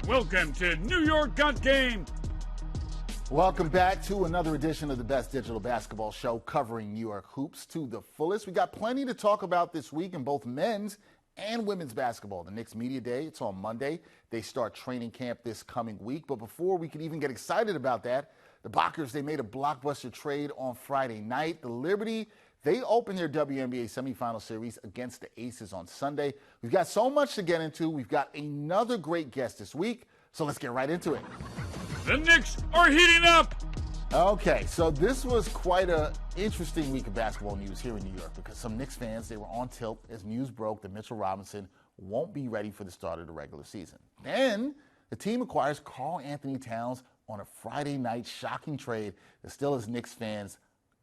Welcome to New York Got Game. Welcome back to another edition of the best digital basketball show covering New York hoops to the fullest. We got plenty to talk about this week in both men's and women's basketball. The Knicks Media Day, it's on Monday. They start training camp this coming week. But before we can even get excited about that, the Bockers, they made a blockbuster trade on Friday night. The Liberty, they opened their WNBA Semifinal series against the Aces on Sunday. We've got so much to get into. We've got another great guest this week, so let's get right into it. The Knicks are heating up. Okay, so this was quite an interesting week of basketball news here in New York because some Knicks fans, they were on tilt as news broke that Mitchell Robinson won't be ready for the start of the regular season. Then the team acquires Karl-Anthony Towns on a Friday night shocking trade that still has Knicks fans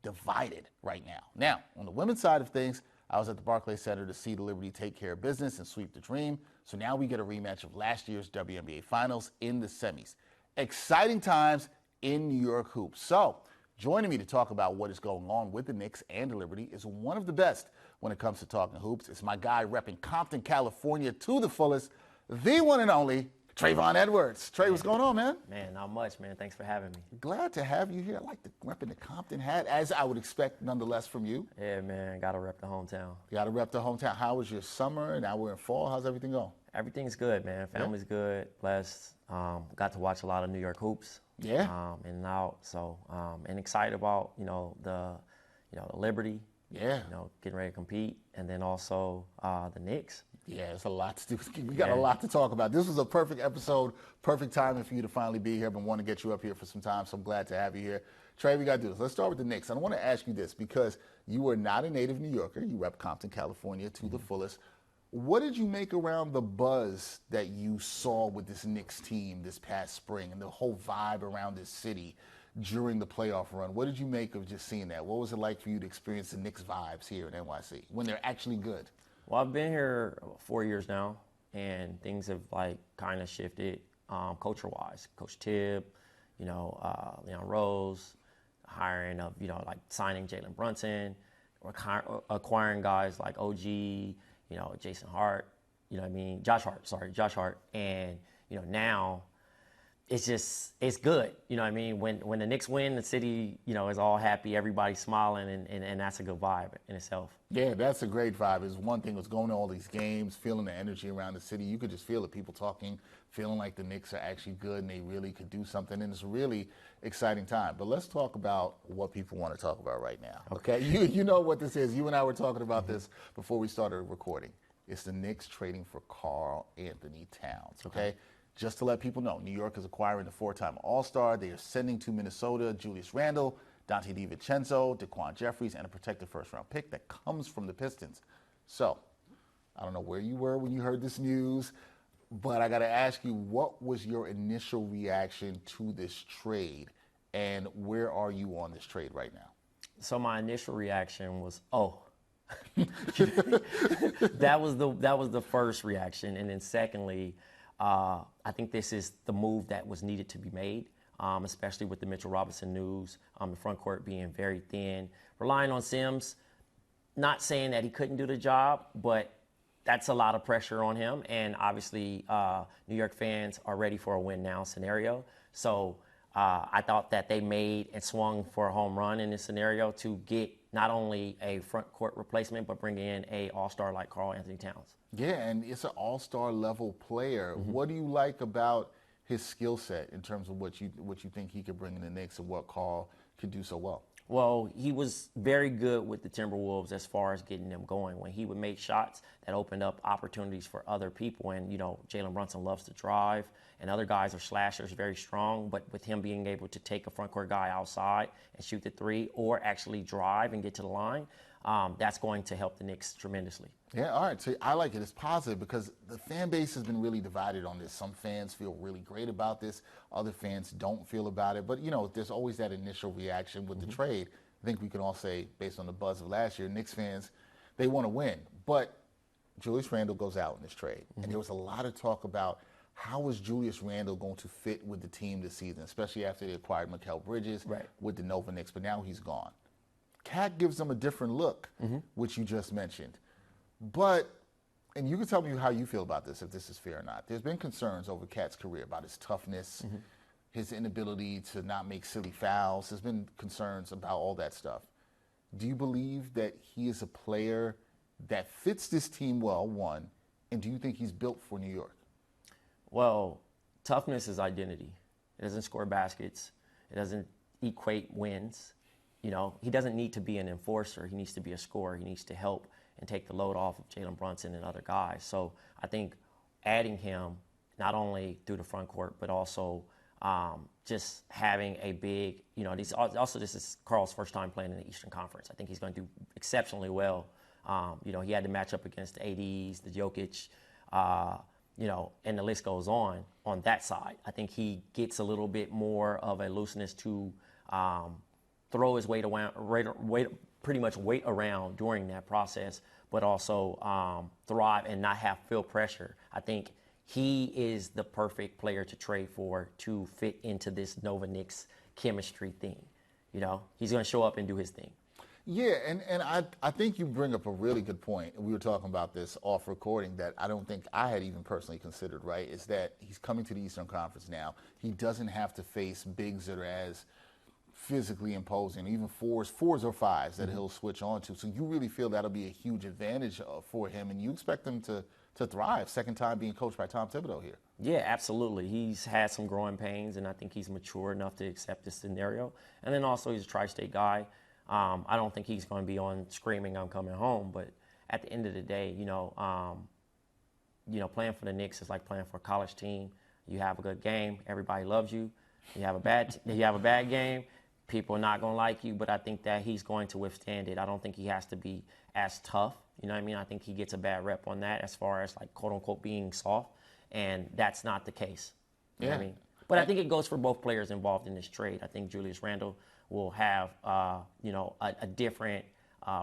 divided right now. Now, on the women's side of things, I was at the Barclays Center to see the Liberty take care of business and sweep the dream. So now we get a rematch of last year's WNBA Finals in the semis. Exciting times in New York hoops. So joining me to talk about what is going on with the Knicks and the Liberty is one of the best when it comes to talking hoops. It's my guy repping Compton, California to the fullest, the one and only Travonne Edwards. Trey, what's going on, man? Man, not much, man. Thanks for having me. Glad to have you here. I like the repping the Compton hat, as I would expect nonetheless from you. Yeah, man. Got to rep the hometown. You got to rep the hometown. How was your summer? Now we're in fall. How's everything going? Everything's good, man. Family's good. Blessed. Got to watch a lot of New York hoops. Yeah. In and out. So, and excited about, the Liberty. Yeah. Getting ready to compete. And then also the Knicks. Yeah, it's a lot to do. We got a lot to talk about. This was a perfect episode, perfect timing for you to finally be here. I've been wanting to get you up here for some time, so I'm glad to have you here. Trey, we got to do this. Let's start with the Knicks. I want to ask you this because you are not a native New Yorker. You rep Compton, California to the fullest. What did you make around the buzz that you saw with this Knicks team this past spring and the whole vibe around this city during the playoff run? What did you make of just seeing that? What was it like for you to experience the Knicks vibes here in NYC when they're actually good? Well, I've been here 4 years now, and things have kind of shifted culture-wise. Coach Tibb, Leon Rose, hiring of signing Jalen Brunson, acquiring guys like OG, Jason Hart, Josh Hart, and now it's good. When the Knicks win, the city, is all happy, everybody's smiling, and that's a good vibe in itself. Yeah, that's a great vibe. It's one thing was going to all these games, feeling the energy around the city. You could just feel it, people talking, feeling like the Knicks are actually good and they really could do something, and it's a really exciting time. But let's talk about what people want to talk about right now. Okay, you know what this is. You and I were talking about this before we started recording. It's the Knicks trading for Karl-Anthony Towns. Okay. Just to let people know, New York is acquiring the four-time All-Star. They are sending to Minnesota Julius Randle, Dante DiVincenzo, Daquan Jeffries, and a protected first-round pick that comes from the Pistons. So, I don't know where you were when you heard this news, but I got to ask you, what was your initial reaction to this trade, and where are you on this trade right now? So my initial reaction was, that was the first reaction, and then secondly, I think this is the move that was needed to be made, especially with the Mitchell Robinson news, the front court being very thin. Relying on Sims, not saying that he couldn't do the job, but that's a lot of pressure on him. And obviously, New York fans are ready for a win-now scenario. So I thought that they made and swung for a home run in this scenario to get not only a front court replacement, but bring in a all-star like Karl-Anthony Towns. Yeah, and it's an all-star level player. Mm-hmm. What do you like about his skill set in terms of what you think he could bring in the Knicks and what Karl could do so well? Well, he was very good with the Timberwolves as far as getting them going. When he would make shots that opened up opportunities for other people. And, Jalen Brunson loves to drive, and other guys are slashers, very strong. But with him being able to take a front court guy outside and shoot the three or actually drive and get to the line, that's going to help the Knicks tremendously. Yeah, all right. So I like it. It's positive because the fan base has been really divided on this. Some fans feel really great about this. Other fans don't feel about it. But, there's always that initial reaction with the trade. I think we can all say, based on the buzz of last year, Knicks fans, they want to win. But Julius Randle goes out in this trade. And there was a lot of talk about how is Julius Randle going to fit with the team this season, especially after they acquired Mikal Bridges with the Nova Knicks. But now he's gone. Cat gives them a different look, which you just mentioned. But And you can tell me how you feel about this, if this is fair or not. There's been concerns over Cat's career about his toughness, his inability to not make silly fouls. There's been concerns about all that stuff. Do you believe that he is a player that fits this team well, one, and do you think he's built for New York? Well, toughness is identity. It doesn't score baskets. It doesn't equate wins. You know, he doesn't need to be an enforcer. He needs to be a scorer. He needs to help and take the load off of Jalen Brunson and other guys. So I think adding him, not only through the front court, but also just having a big, you know, this is Karl's first time playing in the Eastern Conference. I think he's going to do exceptionally well. You know, he had to match up against the ADs, the Jokic, you know, and the list goes on that side. I think he gets a little bit more of a looseness to throw his weight around during that process, but also thrive and not feel pressure. I think he is the perfect player to trade for to fit into this Nova Knicks chemistry thing. You know, he's going to show up and do his thing. Yeah, and I think you bring up a really good point. We were talking about this off recording that I don't think I had even personally considered, right? Is that he's coming to the Eastern Conference now. He doesn't have to face bigs that are as physically imposing, even fours or fives that he'll switch on to. So you really feel that'll be a huge advantage for him, and you expect him to thrive. Second time being coached by Tom Thibodeau here. Yeah, absolutely. He's had some growing pains, and I think he's mature enough to accept this scenario. And then also he's a tri-state guy. I don't think he's going to be on screaming, "I'm coming home." But at the end of the day, you know, playing for the Knicks is like playing for a college team. You have a good game, everybody loves you. You have a bad game, people are not going to like you. But I think that he's going to withstand it. I don't think he has to be as tough. You know what I mean? I think he gets a bad rep on that as far as like quote unquote being soft, and that's not the case. You know what I mean? But I think it goes for both players involved in this trade. I think Julius Randle will have, a different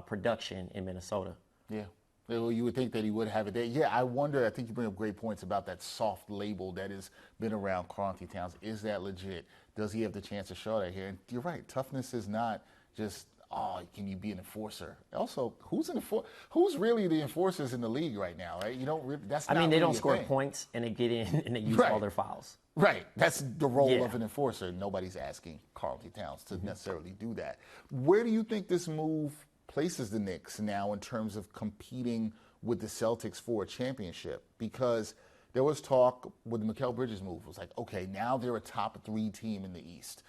production in Minnesota. Yeah. Well, you would think that he would have it there. Yeah, I wonder, I think you bring up great points about that soft label that has been around Karl-Anthony Towns. Is that legit? Does he have the chance to show that here? And you're right, toughness is not just, can you be an enforcer? Also, who's really the enforcers in the league right now, right? You don't really, that's not they really don't a score thing. Points and they get in and they use all their fouls. Right. That's the role of an enforcer. Nobody's asking Karl-Anthony Towns to necessarily do that. Where do you think this move places the Knicks now in terms of competing with the Celtics for a championship? Because there was talk with the Mikal Bridges move. It was like, okay, now they're a top 3 team in the East.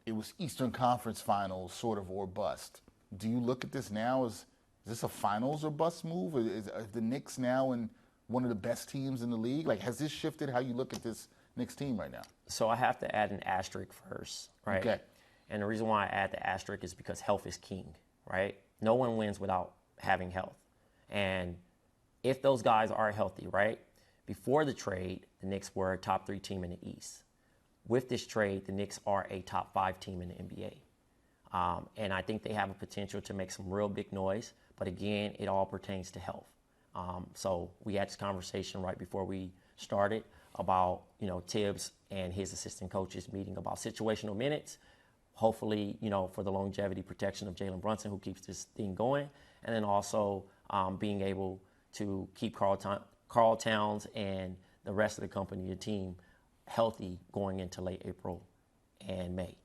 It was Eastern Conference Finals, sort of, or bust. Do you look at this now as, is this a finals or bust move? Are the Knicks now in one of the best teams in the league? Like, has this shifted how you look at this Knicks team right now? So I have to add an asterisk first, right? Okay. And the reason why I add the asterisk is because health is king, right? No one wins without having health. And if those guys are healthy, right? Before the trade, the Knicks were a top 3 team in the East. With this trade, the Knicks are a top 5 team in the NBA. And I think they have a potential to make some real big noise. But again, it all pertains to health. So we had this conversation right before we started about, Tibbs and his assistant coaches meeting about situational minutes, hopefully, for the longevity protection of Jalen Brunson, who keeps this thing going, and then also being able to keep Karl Towns and the rest of the company, the team, healthy going into late April and May.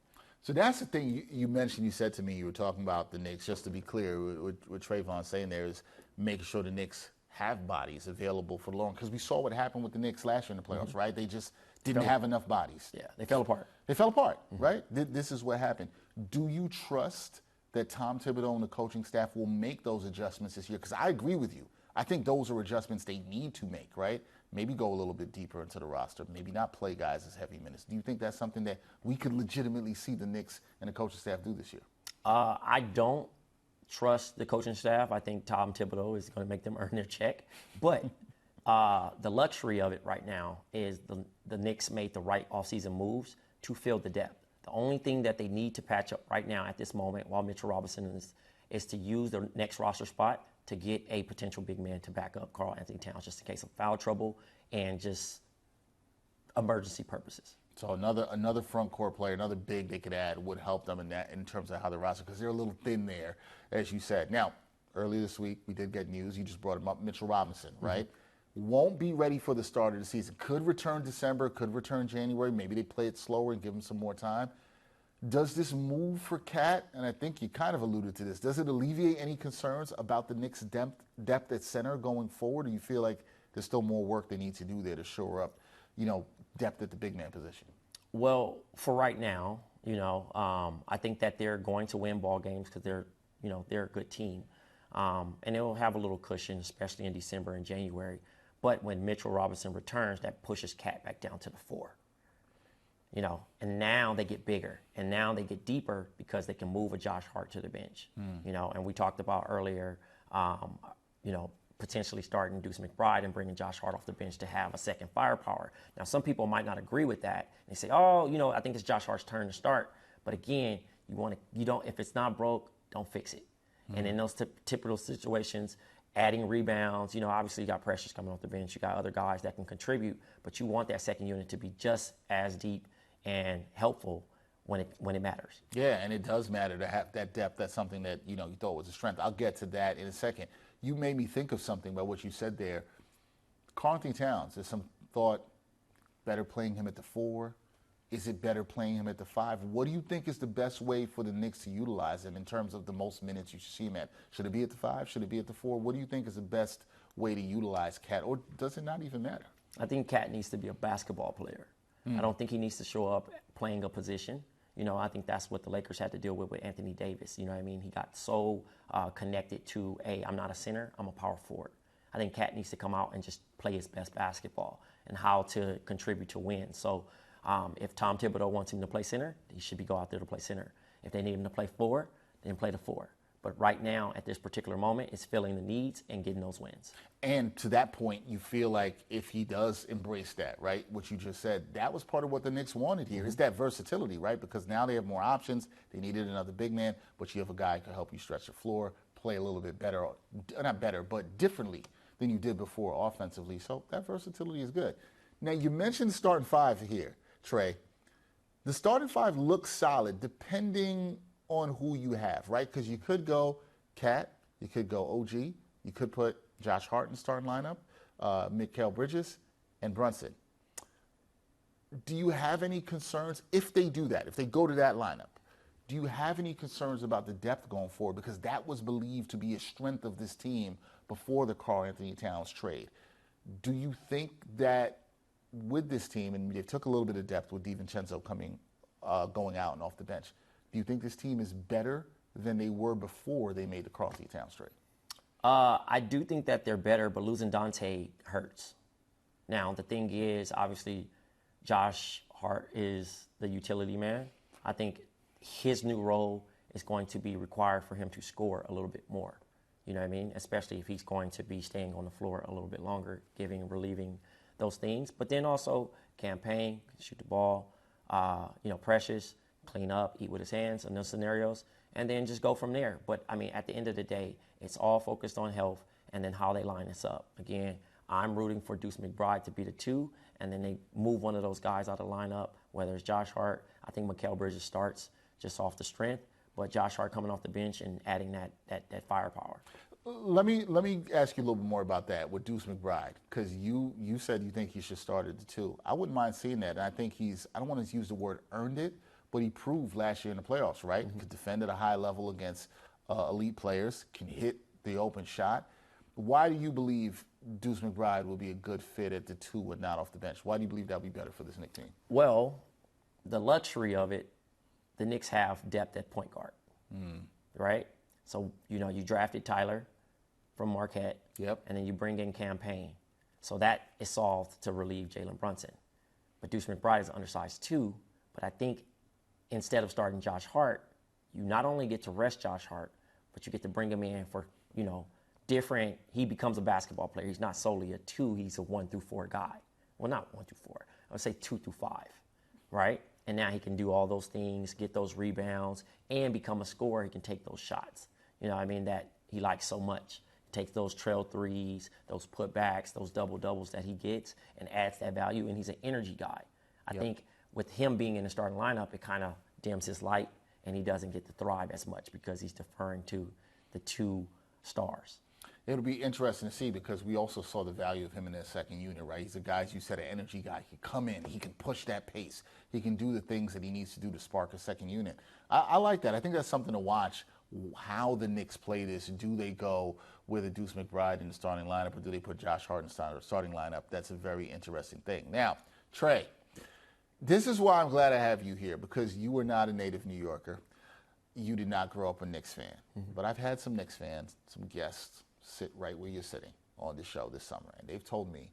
So that's the thing you mentioned. You said to me, you were talking about the Knicks. Just to be clear, what Travonne saying there is making sure the Knicks have bodies available for long, because we saw what happened with the Knicks last year in the playoffs, right? They just didn't have enough bodies. Yeah, they fell apart. They fell apart, right? This is what happened. Do you trust that Tom Thibodeau and the coaching staff will make those adjustments this year? Because I agree with you. I think those are adjustments they need to make, right? Maybe go a little bit deeper into the roster, maybe not play guys as heavy minutes. Do you think that's something that we could legitimately see the Knicks and the coaching staff do this year? I don't trust the coaching staff. I think Tom Thibodeau is going to make them earn their check. But the luxury of it right now is the Knicks made the right offseason moves to fill the depth. The only thing that they need to patch up right now at this moment while Mitchell Robinson is to use the next roster spot to get a potential big man to back up Karl-Anthony Towns just in case of foul trouble and just emergency purposes. So another front court player, another big they could add would help them in terms of how the roster, because they're a little thin there, as you said. Now, earlier this week, we did get news. You just brought him up, Mitchell Robinson, right? won't be ready for the start of the season. Could return December, could return January. Maybe they play it slower and give him some more time. Does this move for Cat, and I think you kind of alluded to this, does it alleviate any concerns about the Knicks' depth at center going forward, or you feel like there's still more work they need to do there to shore up, depth at the big man position? Well, for right now, I think that they're going to win ball games because they're a good team. And they'll have a little cushion, especially in December and January. But when Mitchell Robinson returns, that pushes Cat back down to the 4. And now they get bigger, and now they get deeper because they can move a Josh Hart to the bench. And we talked about earlier, potentially starting Deuce McBride and bringing Josh Hart off the bench to have a second firepower. Now, some people might not agree with that. They say, I think it's Josh Hart's turn to start. But again, if it's not broke, don't fix it. And in those typical situations, adding rebounds, obviously you got Precious coming off the bench. You got other guys that can contribute, but you want that second unit to be just as deep and helpful when it matters. Yeah, and it does matter to have that depth. That's something that, you thought was a strength. I'll get to that in a second. You made me think of something by what you said there. Karl-Anthony Towns, there's some thought better playing him at the 4. Is it better playing him at the 5? What do you think is the best way for the Knicks to utilize him in terms of the most minutes you should see him at? Should it be at the 5? Should it be at the 4? What do you think is the best way to utilize Cat, or does it not even matter? I think Cat needs to be a basketball player. I don't think he needs to show up playing a position. I think that's what the Lakers had to deal with Anthony Davis. He got so connected to, I'm not a center, I'm a power forward. I think Cat needs to come out and just play his best basketball and how to contribute to win. So if Tom Thibodeau wants him to play center, he should go out there to play center. If they need him to play 4, then play the 4. But right now, at this particular moment, it's filling the needs and getting those wins. And to that point, you feel like if he does embrace that, right, what you just said, that was part of what the Knicks wanted here, is that versatility, right? Because now they have more options. They needed another big man, but you have a guy who can help you stretch the floor, play a little bit better, not better, but differently than you did before offensively. So that versatility is good. Now, you mentioned starting 5 here, Trey. The starting 5 looks solid depending on who you have, right? Because you could go Cat, you could go OG, you could put Josh Hart in the starting lineup, Mikal Bridges, and Brunson. Do you have any concerns if they do that, if they go to that lineup? Do you have any concerns about the depth going forward? Because that was believed to be a strength of this team before the Karl-Anthony Towns trade. Do you think that with this team, and they took a little bit of depth with DiVincenzo going out and off the bench, do you think this team is better than they were before they made the Karl-Anthony Towns trade? I do think that they're better, but losing Dante hurts. Now, the thing is, obviously, Josh Hart is the utility man. I think his new role is going to be required for him to score a little bit more. You know what I mean? Especially if he's going to be staying on the floor a little bit longer, relieving those things. But then also campaign, shoot the ball, Precious, clean up, eat with his hands in those scenarios, and then just go from there. But, at the end of the day, it's all focused on health and then how they line this up. Again, I'm rooting for Deuce McBride to be the 2, and then they move one of those guys out of the lineup, whether it's Josh Hart. I think Mikal Bridges starts just off the strength, but Josh Hart coming off the bench and adding that firepower. Let me ask you a little bit more about that with Deuce McBride, because you said you think he should start at the 2. I wouldn't mind seeing that. And I think I don't want to use the word earned it, but he proved last year in the playoffs, right? Could defend at a high level against elite players, can hit the open shot. Why do you believe Deuce McBride will be a good fit at the 2 and not off the bench? Why do you believe that would be better for this Knicks team? Well, the luxury of it, the Knicks have depth at point guard, right? So, you drafted Tyler from Marquette, and then you bring in Campaign. So that is solved to relieve Jalen Brunson. But Deuce McBride is undersized too, but I think instead of starting Josh Hart, you not only get to rest Josh Hart, but you get to bring him in for, different. He becomes a basketball player. He's not solely a 2, he's a 1 through 4 guy. Well, not 1 through 4. I would say 2 through 5, right? And now he can do all those things, get those rebounds, and become a scorer. He can take those shots, that he likes so much. Takes those trail threes, those putbacks, those double-doubles that he gets and adds that value, and he's an energy guy. I think with him being in the starting lineup, it kind of dims his light, and he doesn't get to thrive as much because he's deferring to the 2 stars. It'll be interesting to see because we also saw the value of him in that second unit, right? He's a guy, as you said, an energy guy. He can come in, he can push that pace. He can do the things that he needs to do to spark a second unit. I like that. I think that's something to watch, how the Knicks play this. Do they go with a Deuce McBride in the starting lineup, or do they put Josh Hart in the starting lineup? That's a very interesting thing. Now, Trey, this is why I'm glad I have you here, because you were not a native New Yorker. You did not grow up a Knicks fan. But I've had some Knicks fans, some guests, sit right where you're sitting on this show this summer, and they've told me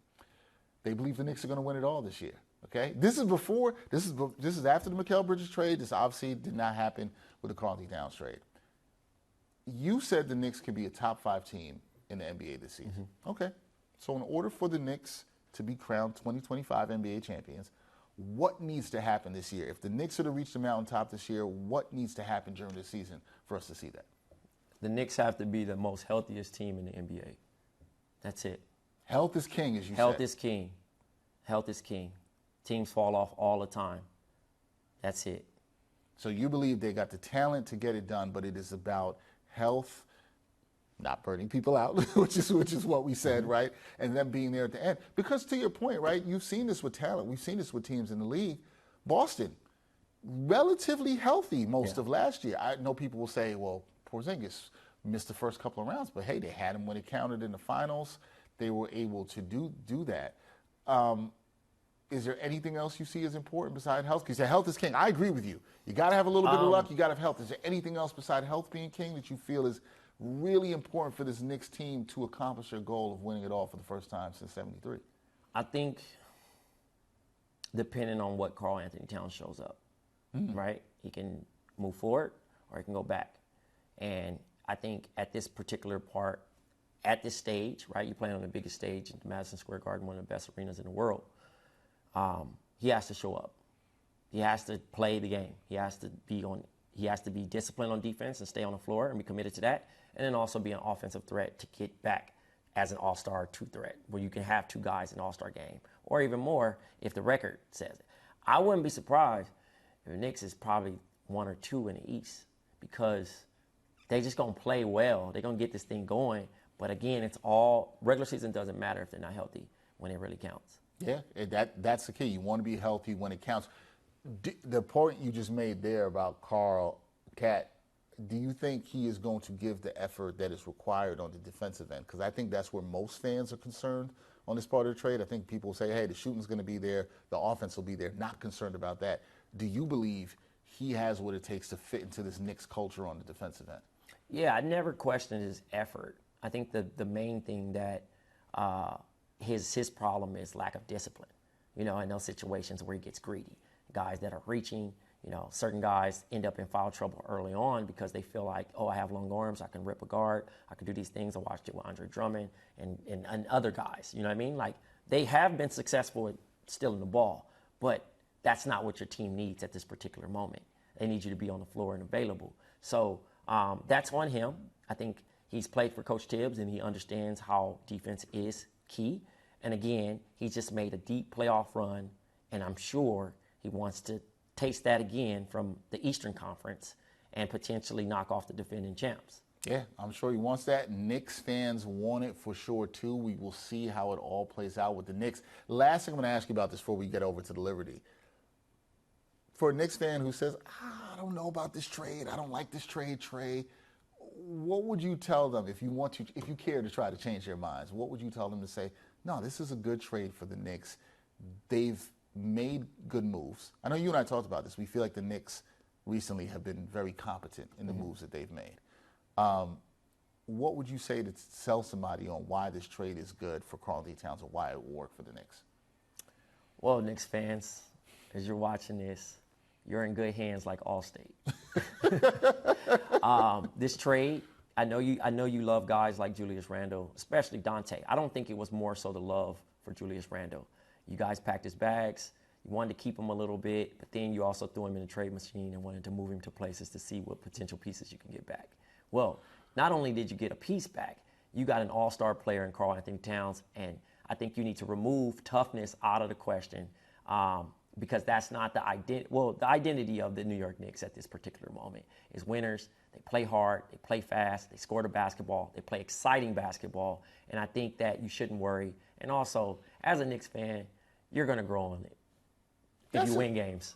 they believe the Knicks are going to win it all this year. Okay, this is after the Mikal Bridges trade. This obviously did not happen with the Karl-Anthony Towns trade. You said the Knicks can be a top 5 team in the NBA this season. Okay, so in order for the Knicks to be crowned 2025 NBA champions, what needs to happen this year? If the Knicks are to reach the mountaintop this year, what needs to happen during the season for us to see that? The Knicks have to be the most healthiest team in the NBA. That's it. Health is king, as you said. Health is king. Health is king. Teams fall off all the time. That's it. So you believe they got the talent to get it done, but it is about health, not burning people out, which is what we said, right? And them being there at the end. Because to your point, right, you've seen this with talent. We've seen this with teams in the league. Boston, relatively healthy most of last year. I know people will say, well, Porzingis missed the first couple of rounds, but hey, they had him when it counted in the finals. They were able to do that. Is there anything else you see as important besides health? Because health is king. I agree with you. You got to have a little bit of luck. You got to have health. Is there anything else besides health being king that you feel is really important for this Knicks team to accomplish their goal of winning it all for the first time since '73? I think depending on what Karl-Anthony Towns shows up, right? He can move forward or he can go back. And I think at this particular part, at this stage, right, you're playing on the biggest stage in Madison Square Garden, one of the best arenas in the world. He has to show up. He has to play the game. He has to be disciplined on defense and stay on the floor and be committed to that. And then also be an offensive threat to get back as an all-star 2 threat, where you can have 2 guys in an all-star game, or even more if the record says it. I wouldn't be surprised if the Knicks is probably 1 or 2 in the East, because they just gonna play well. They're gonna get this thing going. But again, it's all regular season doesn't matter if they're not healthy when it really counts. Yeah, that's the key. You want to be healthy when it counts. The point you just made there about Carl Cat, do you think he is going to give the effort that is required on the defensive end? Because I think that's where most fans are concerned on this part of the trade. I think people say, hey, the shooting's going to be there, the offense will be there, not concerned about that. Do you believe he has what it takes to fit into this Knicks culture on the defensive end? Yeah, I never questioned his effort. I think the main thing that his problem is lack of discipline, in those situations where he gets greedy. Guys that are reaching, certain guys end up in foul trouble early on because they feel like, oh, I have long arms, I can rip a guard, I can do these things. I watched it with Andre Drummond and other guys, you know what I mean? Like, they have been successful at stealing the ball, but that's not what your team needs at this particular moment. They need you to be on the floor and available. So that's on him. I think he's played for Coach Tibbs, and he understands how defense is key. And again, he's just made a deep playoff run, and I'm sure he wants to taste that again from the Eastern Conference and potentially knock off the defending champs. Yeah, I'm sure he wants that. Knicks fans want it for sure, too. We will see how it all plays out with the Knicks. Last thing I'm going to ask you about this before we get over to the Liberty. For a Knicks fan who says, I don't know about this trade, I don't like this trade, Trey, what would you tell them if you care to try to change their minds? What would you tell them to say, no, this is a good trade for the Knicks. They've made good moves. I know you and I talked about this. We feel like the Knicks recently have been very competent in the moves that they've made. What would you say to sell somebody on why this trade is good for Karl-Anthony Towns or why it will work for the Knicks? Well, Knicks fans, as you're watching this, you're in good hands like Allstate. This trade, I know you love guys like Julius Randle, especially Dante. I don't think it was more so the love for Julius Randle. You guys packed his bags. You wanted to keep him a little bit, but then you also threw him in the trade machine and wanted to move him to places to see what potential pieces you can get back. Well, not only did you get a piece back, you got an all-star player in Karl-Anthony Towns, and I think you need to remove toughness out of the question. because that's not the identity. Well, the identity of the New York Knicks at this particular moment is winners. They play hard, they play fast, they score the basketball, they play exciting basketball, and I think that you shouldn't worry. And also, as a Knicks fan, you're going to grow on it if you win games.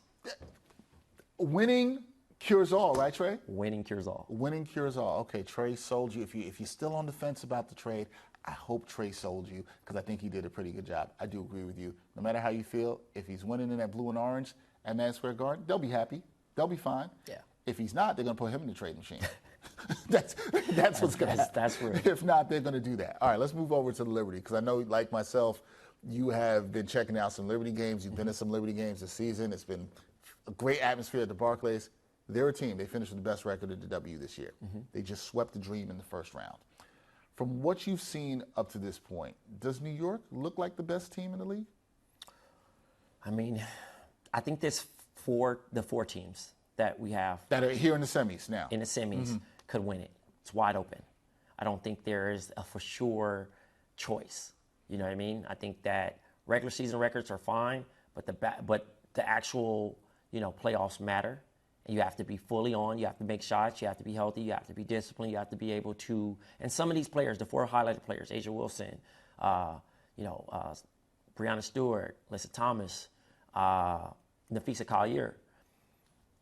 Winning cures all, right, Trey? Winning cures all. Winning cures all. Okay, Trey sold you. If you're still on the fence about the trade, I hope Trey sold you because I think he did a pretty good job. I do agree with you. No matter how you feel, if he's winning in that blue and orange at Madison Square Garden, they'll be happy. They'll be fine. Yeah. If he's not, they're going to put him in the trade machine. that's what's going to happen. That's real. If not, they're going to do that. All right, let's move over to the Liberty because I know, like myself, you have been checking out some Liberty games. You've been at some Liberty games this season. It's been a great atmosphere at the Barclays. They're a team. They finished with the best record at the W this year. They just swept the Dream in the first round. From what you've seen up to this point, does New York look like the best team in the league? I mean, I think the four teams that we have that are here in the semis now. In the semis could win it. It's wide open. I don't think there is a for sure choice. You know what I mean? I think that regular season records are fine, but the actual playoffs matter. And you have to be fully on. You have to make shots. You have to be healthy. You have to be disciplined. You have to be able to. And some of these players, the four highlighted players, Asia Wilson, Breanna Stewart, Lissa Thomas, Nafisa Collier.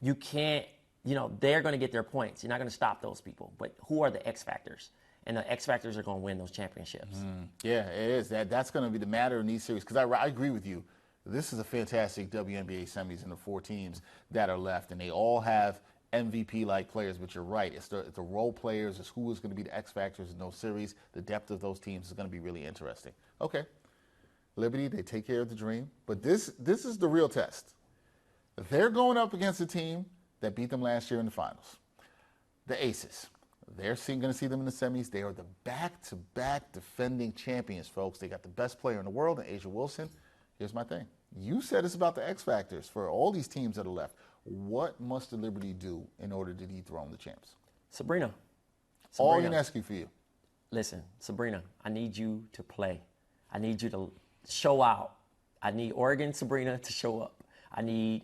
You can't. They're going to get their points. You're not going to stop those people. But who are the X factors? And the X factors are going to win those championships. Yeah, it is. That's going to be the matter in these series. Because I agree with you. This is a fantastic WNBA semis in the four teams that are left, and they all have MVP-like players. But you're right; it's the role players, it's who is going to be the X factors in those series. The depth of those teams is going to be really interesting. Okay, Liberty, they take care of the Dream, but this is the real test. They're going up against a team that beat them last year in the finals, the Aces. They're going to see them in the semis. They are the back-to-back defending champions, folks. They got the best player in the world, Asia Wilson. Here's my thing. You said it's about the X factors for all these teams that are left. What must the Liberty do in order to dethrone the champs? Sabrina. All Unesco for you. Listen, Sabrina, I need you to play. I need you to show out. I need Oregon Sabrina to show up. I need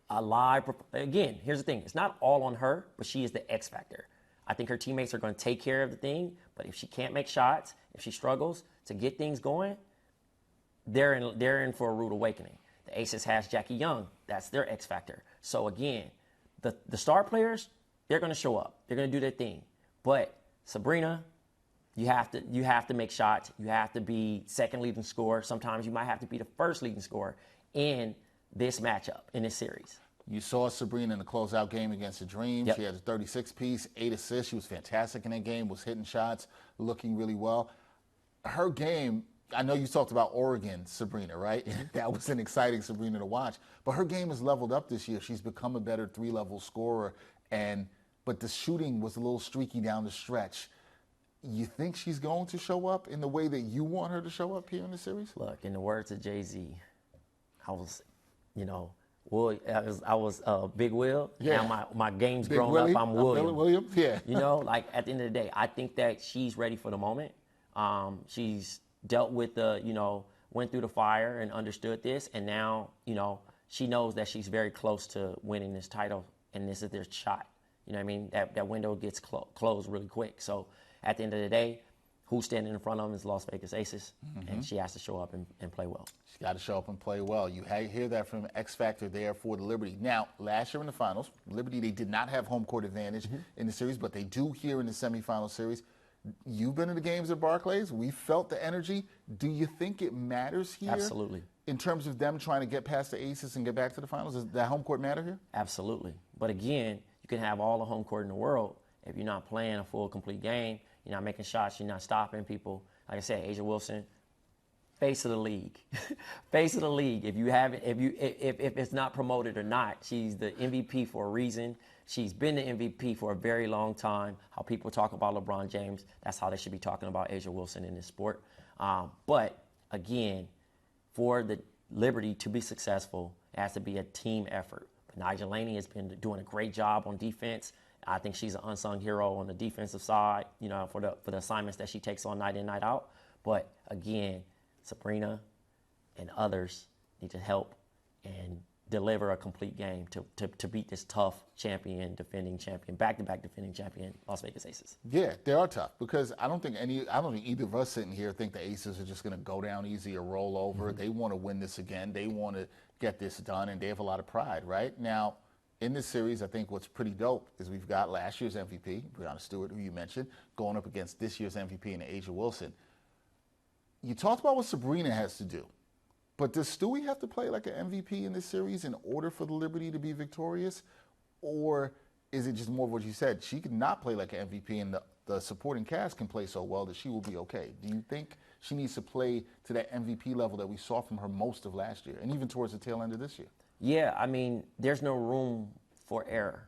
a live. Again, here's the thing. It's not all on her, but she is the X factor. I think her teammates are going to take care of the thing, but if she can't make shots, if she struggles to get things going, they're in for a rude awakening. The Aces has Jackie Young. That's their X factor. So again, the star players, they're going to show up. They're going to do their thing. But Sabrina, you have to make shots. You have to be second leading scorer. Sometimes you might have to be the first leading scorer in this matchup, in this series. You saw Sabrina in the closeout game against the Dream. Yep. She had a 36-piece, 8 assists. She was fantastic in that game, was hitting shots, looking really well. Her game, I know you talked about Oregon Sabrina, right? That was an exciting Sabrina to watch. But her game has leveled up this year. She's become a better three-level scorer. But the shooting was a little streaky down the stretch. You think she's going to show up in the way that you want her to show up here in the series? Look, in the words of Jay-Z, I was Big Will. Yeah. Now my game's Big grown Willie, up. I'm William. Williams, yeah. Like at the end of the day, I think that she's ready for the moment. She's dealt with went through the fire and understood this, and now, she knows that she's very close to winning this title, and this is their shot. You know what I mean? That window gets closed really quick. So at the end of the day, who's standing in front of them is Las Vegas Aces, and she has to show up and play well. She's got to show up and play well. You hear that from X Factor there for the Liberty. Now, last year in the finals, Liberty, they did not have home court advantage in the series, but they do here in the semifinal series. You've been in the games at Barclays. We felt the energy. Do you think it matters here? Absolutely. In terms of them trying to get past the Aces and get back to the finals? Does that home court matter here? Absolutely. But again, you can have all the home court in the world. If you're not playing a full, complete game, you're not making shots, you're not stopping people. Like I said, Asia Wilson, face of the league. Face of the league. If it's not promoted or not, she's the MVP for a reason. She's been the MVP for a very long time. How people talk about LeBron James, that's how they should be talking about Asia Wilson in this sport. But again, for the Liberty to be successful, it has to be a team effort. But Nigel Laney has been doing a great job on defense. I think she's an unsung hero on the defensive side, for the assignments that she takes on night in, night out. But again, Sabrina and others need to help and deliver a complete game to beat this tough defending champion, back-to-back defending champion, Las Vegas Aces. Yeah, they are tough because I don't think either of us sitting here think the Aces are just going to go down easy or roll over. Mm-hmm. They want to win this again. They want to get this done, and they have a lot of pride, right? Now, in this series, I think what's pretty dope is we've got last year's MVP, Breanna Stewart, who you mentioned, going up against this year's MVP in A'ja Wilson. You talked about what Sabrina has to do. But does Stewie have to play like an MVP in this series in order for the Liberty to be victorious? Or is it just more of what you said? She could not play like an MVP and the supporting cast can play so well that she will be okay. Do you think she needs to play to that MVP level that we saw from her most of last year and even towards the tail end of this year? Yeah, I mean, there's no room for error.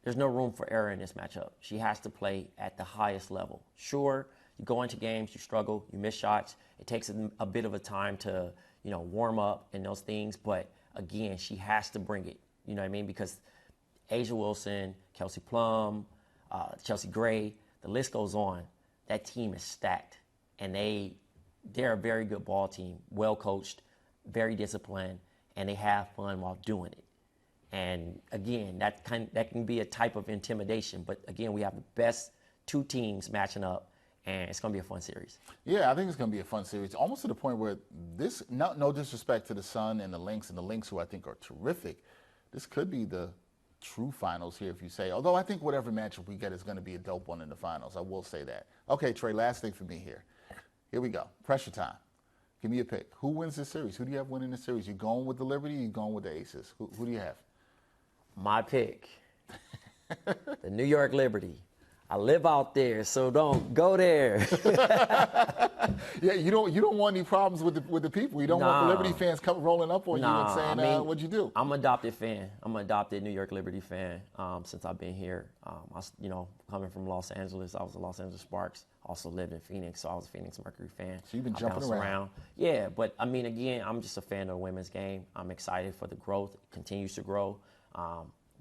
There's no room for error in this matchup. She has to play at the highest level. Sure, you go into games, you struggle, you miss shots. It takes a bit of a time to, warm up and those things. But again, she has to bring it. You know what I mean? Because A'ja Wilson, Kelsey Plum, Chelsea Gray, the list goes on. That team is stacked, and they're a very good ball team, well coached, very disciplined, and they have fun while doing it. And again, that can be a type of intimidation. But again, we have the best two teams matching up, and it's going to be a fun series. Yeah, I think it's going to be a fun series, almost to the point where this, no disrespect to the Sun and the Lynx, who I think are terrific, this could be the true finals here, if you say. Although I think whatever matchup we get is going to be a dope one in the finals. I will say that. Okay, Trey, last thing for me here. Here we go. Pressure time. Give me a pick. Who wins this series? Who do you have winning this series? You going with the Liberty or you going with the Aces? Who do you have? My pick, the New York Liberty. I live out there, so don't go there. Yeah, you don't want any problems with the people. You don't want the Liberty fans rolling up on you and saying, what'd you do? I'm an adopted fan. I'm an adopted New York Liberty fan since I've been here. Coming from Los Angeles, I was a Los Angeles Sparks. Also lived in Phoenix, so I was a Phoenix Mercury fan. So you've been jumping around. Yeah, but I mean, again, I'm just a fan of the women's game. I'm excited for the growth. It continues to grow.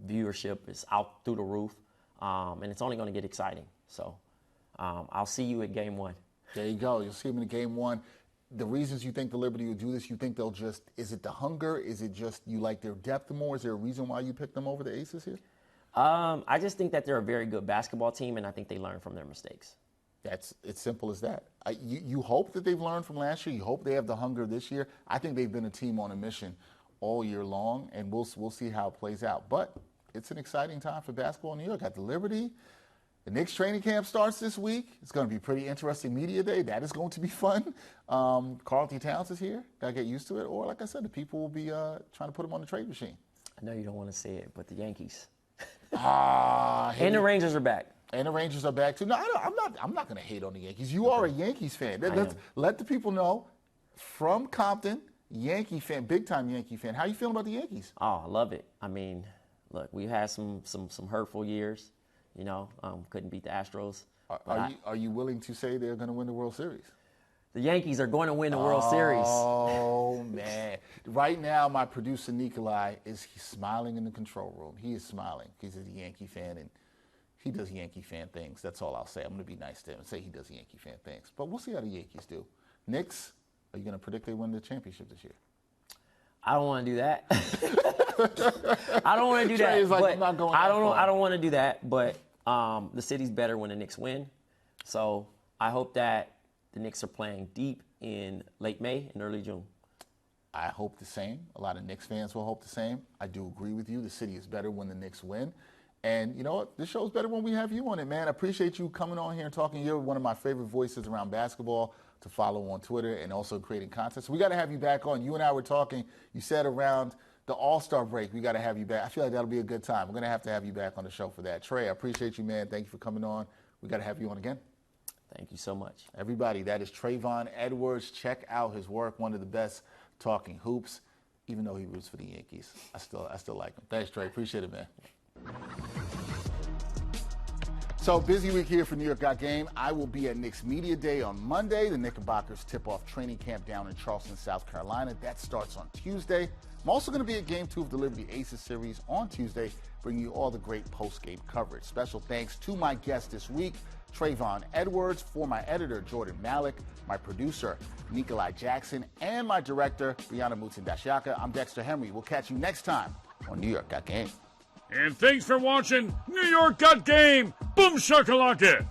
Viewership is out through the roof. And it's only going to get exciting. So I'll see you at game one. There you go. You'll see them in game one. The reasons you think the Liberty will do this, you think they'll just, is it the hunger? Is it just you like their depth more? Is there a reason why you picked them over the Aces here? I just think that they're a very good basketball team, and I think they learn from their mistakes. It's simple as that. You hope that they've learned from last year. You hope they have the hunger this year. I think they've been a team on a mission all year long, and we'll see how it plays out. But it's an exciting time for basketball in New York. Got the Liberty. The Knicks training camp starts this week. It's going to be a pretty interesting media day. That is going to be fun. Karl-Anthony Towns is here. Got to get used to it. Or, like I said, the people will be trying to put him on the trade machine. I know you don't want to say it, but the Yankees. And the Rangers are back. And the Rangers are back, too. No, I'm not going to hate on the Yankees. You are a Yankees fan. Let the people know, from Compton, Yankee fan, big-time Yankee fan. How you feeling about the Yankees? Oh, I love it. I mean, look, we've had some hurtful years. Couldn't beat the Astros. Are you willing to say they're going to win the World Series? The Yankees are going to win the World Series. Oh, man. Right now, my producer, Nikolai, he's smiling in the control room. He is smiling. He's a Yankee fan, and he does Yankee fan things. That's all I'll say. I'm going to be nice to him and say he does Yankee fan things. But we'll see how the Yankees do. Knicks, are you going to predict they win the championship this year? I don't want to do that. I don't want to do that. Trey is like, I'm not going I don't want to do that. But the city's better when the Knicks win. So I hope that the Knicks are playing deep in late May and early June. I hope the same. A lot of Knicks fans will hope the same. I do agree with you. The city is better when the Knicks win. And you know what? This show's better when we have you on it, man. I appreciate you coming on here and talking. You're one of my favorite voices around basketball to follow on Twitter and also creating content. So we got to have you back on. You and I were talking. You said around the All-Star break, we got to have you back. I feel like that'll be a good time. We're going to have you back on the show for that. Trey, I appreciate you, man. Thank you for coming on. We got to have you on again. Thank you so much. Everybody, that is Travonne Edwards. Check out his work. One of the best talking hoops, even though he roots for the Yankees. I still like him. Thanks, Trey. Appreciate it, man. So, busy week here for New York Got Game. I will be at Knicks Media Day on Monday. The Knickerbockers tip off training camp down in Charleston, South Carolina. That starts on Tuesday. I'm also going to be at Game 2 of the Liberty Aces series on Tuesday, bringing you all the great post-game coverage. Special thanks to my guest this week, Travonne Edwards, for my editor, Jordan Malik, my producer, Nikolai Jackson, and my director, Breanna Stewart. I'm Dexter Henry. We'll catch you next time on New York Got Game. And thanks for watching New York Got Game. Boom shakalaka.